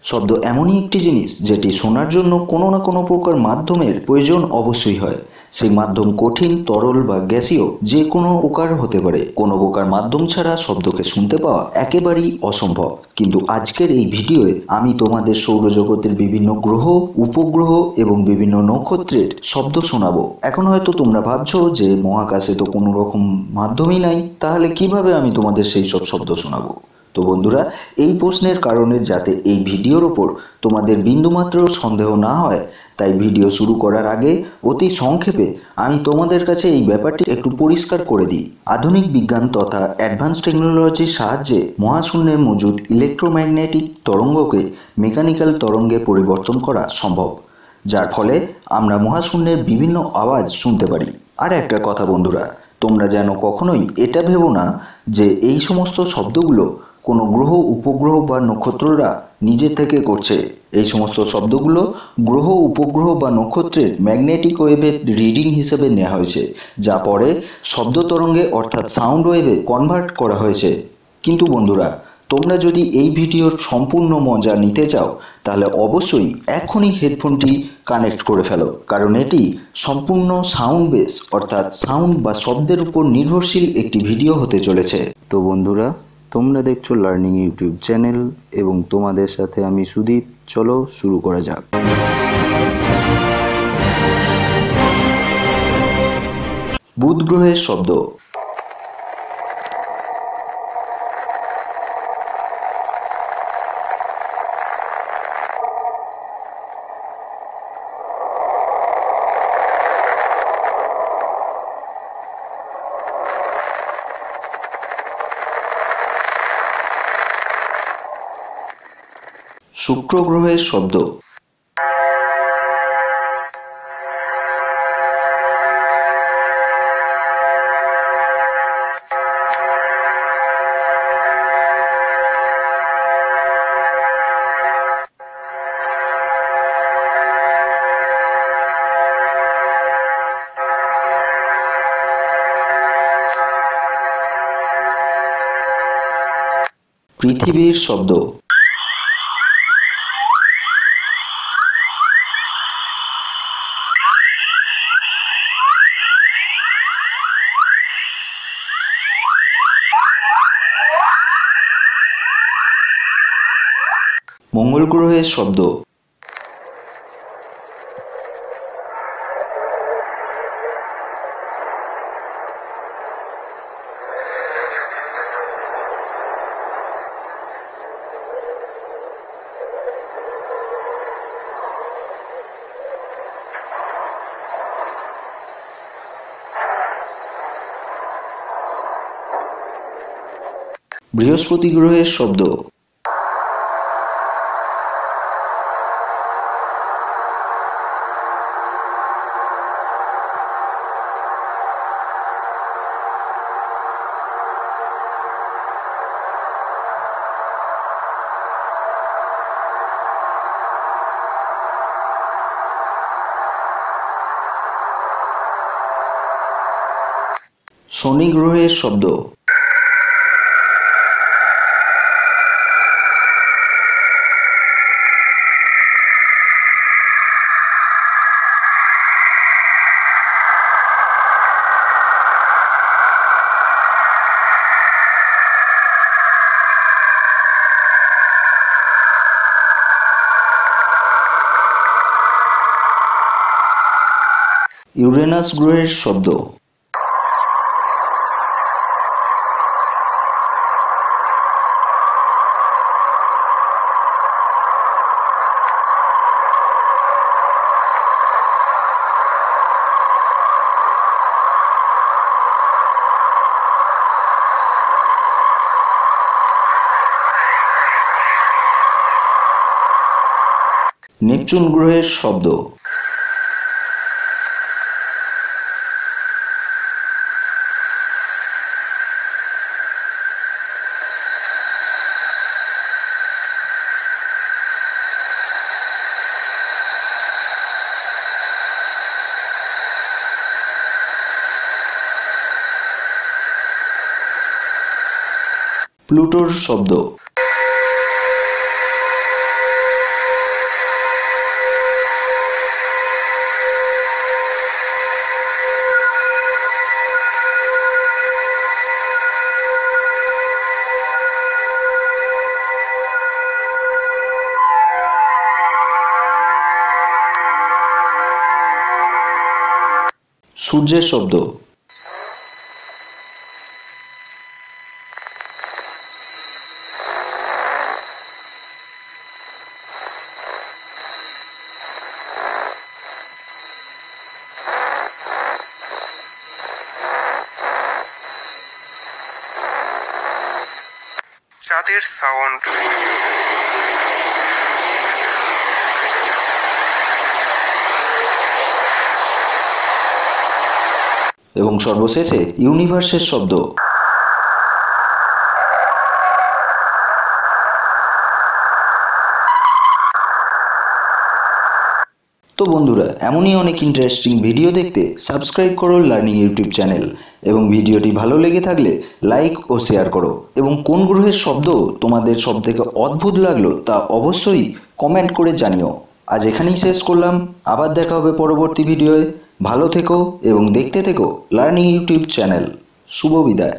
শব্দ এমনই একটি জিনিস যেটি শোনার জন্য কোনো না কোনো প্রকার মাধ্যমের প্রয়োজন অবশ্যই হয়। সেই মাধ্যম কঠিন, তরল বা গ্যাসীয় যে কোনো প্রকার হতে পারে। কোনো প্রকার মাধ্যম ছাড়া শব্দকে শুনতে পাওয়া একেবারেই অসম্ভব। কিন্তু আজকের এই ভিডিওয়ে আমি তোমাদের সৌরজগতের বিভিন্ন গ্রহ, উপগ্রহ এবং বিভিন্ন নক্ষত্রের শব্দ শোনাবো। এখন হয়তো তোমরা ভাবছো যে মহাকাশে তো কোনো রকম মাধ্যমই নাই, তাহলে কিভাবে আমি তোমাদের সেই সব শব্দ শোনাবো? তো বন্ধুরা, এই প্রশ্নের কারণে যাতে এই ভিডিওর ওপর তোমাদের বিন্দুমাত্র সন্দেহ না হয়, তাই ভিডিও শুরু করার আগে অতি সংক্ষেপে আমি তোমাদের কাছে এই ব্যাপারটি একটু পরিষ্কার করে দিই। আধুনিক বিজ্ঞান তথা অ্যাডভান্স টেকনোলজির সাহায্যে মহাশূন্যে মজুদ ইলেকট্রোম্যাগনেটিক তরঙ্গকে মেকানিক্যাল তরঙ্গে পরিবর্তন করা সম্ভব, যার ফলে আমরা মহাশূন্যের বিভিন্ন আওয়াজ শুনতে পারি। আর একটা কথা বন্ধুরা, তোমরা যেন কখনোই এটা ভেবো না যে এই সমস্ত শব্দগুলো কোনো গ্রহ, উপগ্রহ বা নক্ষত্ররা নিজে থেকে করছে। এই সমস্ত শব্দগুলো গ্রহ, উপগ্রহ বা নক্ষত্রের ম্যাগনেটিক ওয়েভের রিডিং হিসেবে নেওয়া হয়েছে, যা পরে শব্দ তরঙ্গে অর্থাৎ সাউন্ড ওয়েভে কনভার্ট করা হয়েছে। কিন্তু বন্ধুরা, তোমরা যদি এই ভিডিওর সম্পূর্ণ মজা নিতে চাও, তাহলে অবশ্যই এখনই হেডফোনটি কানেক্ট করে ফেলো, কারণ এটি সম্পূর্ণ সাউন্ড বেস অর্থাৎ সাউন্ড বা শব্দের উপর নির্ভরশীল একটি ভিডিও হতে চলেছে। তো বন্ধুরা, তোমরা দেখছো লার্নিং ইউটিউব চ্যানেল এবং তোমাদের সাথে আমি সুদীপ। চলো শুরু করা যাক। বুধ গ্রহের শব্দ। শুক্র গ্রহের শব্দ। পৃথিবীর শব্দ। মঙ্গল গ্রহের শব্দ। বৃহস্পতি গ্রহের শব্দ। শনি গ্রহের শব্দ। ইউরেনাস গ্রহের শব্দ। নেপচুন গ্রহের শব্দ। প্লুটোর শব্দ। সূর্যের শব্দ, চাঁদের সাউন্ড, এবং সর্বশেষে ইউনিভার্সের শব্দ। তো বন্ধুরা, এমনই অনেক ইন্টারেস্টিং ভিডিও দেখতে সাবস্ক্রাইব করো লার্নিং ইউটিউব চ্যানেল, এবং ভিডিওটি ভালো লেগে থাকলে লাইক ও শেয়ার করো। এবং কোন গ্রহের শব্দ তোমাদের সবথেকে অদ্ভুত লাগলো তা অবশ্যই কমেন্ট করে জানিও। আজ এখানেই শেষ করলাম, আবার দেখা হবে পরবর্তী ভিডিওয়ে। ভালো থেকো এবং দেখতে থেকো লার্নিং ইউটিউব চ্যানেল। শুভ বিদায়।